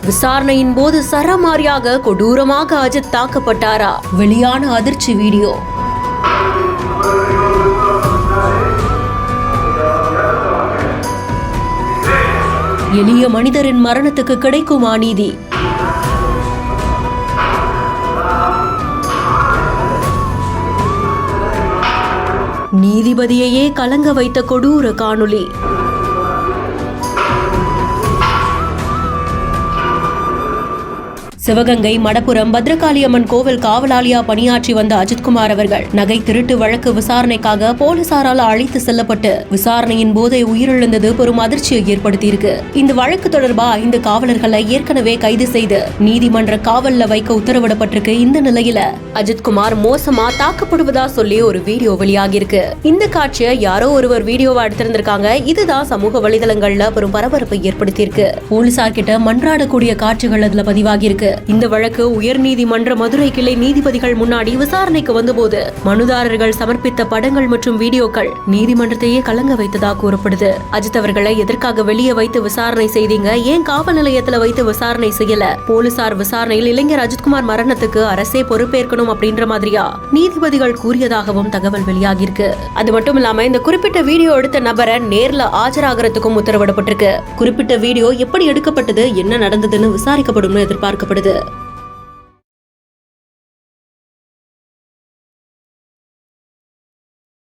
விசாரணையின் போது சரமாரியாக கொடூரமாக அஜித் தாக்கப்பட்டாரா? வெளியான அதிர்ச்சி வீடியோ. எளிய மனிதரின் மரணத்துக்கு கிடைக்குமா நீதி? நீதிபதியையே கலங்க வைத்த கொடூர காணொளி. சிவகங்கை மடப்புரம் பத்ரகாளியம்மன் கோவில் காவலாளியா பணியாற்றி வந்த அஜித்குமார் அவர்கள் நகை திருட்டு வழக்கு விசாரணைக்காக போலீசாரால் அழைத்து செல்லப்பட்டு விசாரணையின் போதே உயிரிழந்தது பெரும் அதிர்ச்சியை ஏற்படுத்தியிருக்கு. இந்த வழக்கு தொடர்பா இந்த காவலர்களை ஏற்கனவே கைது செய்து நீதிமன்ற காவல்ல வைக்க உத்தரவிடப்பட்டிருக்கு. இந்த நிலையில அஜித்குமார் மோசமா தாக்கப்படுவதா சொல்லி ஒரு வீடியோ வெளியாகிருக்கு. இந்த காட்சியை யாரோ ஒருவர் வீடியோவா எடுத்திருந்திருக்காங்க. இதுதான் சமூக வலைதளங்கள்ல பெரும் பரபரப்பை ஏற்படுத்தியிருக்கு. போலீசார் கிட்ட மன்றாடக்கூடிய காட்சிகள் அதுல பதிவாகியிருக்கு. இந்த வழக்கு உயர்நீதிமன்ற மதுரை கிளை நீதிபதிகள் முன்னாடி விசாரணைக்கு வந்தபோது மனுதாரர்கள் சமர்ப்பித்த படங்கள் மற்றும் வீடியோக்கள் நீதிமன்றத்தையே கலங்க வைத்ததாக கூறப்படுது. அஜித் அவர்களை எதற்காக வெளியே வைத்து விசாரணை செய்தீங்க? ஏன் காவல் நிலையத்துல வைத்து விசாரணை செய்யல? போலீசார் விசாரணையில் இளைஞர் அஜித்குமார் மரணத்துக்கு அரசே பொறுப்பேற்கணும் அப்படின்ற மாதிரியா நீதிபதிகள் கூறியதாகவும் தகவல் வெளியாகிருக்கு. அது மட்டும் இல்லாம இந்த குறிப்பிட்ட வீடியோ எடுத்த நபரை நேர்ல ஆஜராகிறதுக்கும் உத்தரவிடப்பட்டிருக்கு. குறிப்பிட்ட வீடியோ எப்படி எடுக்கப்பட்டது, என்ன நடந்ததுன்னு விசாரிக்கப்படும் எதிர்பார்க்கப்படுது.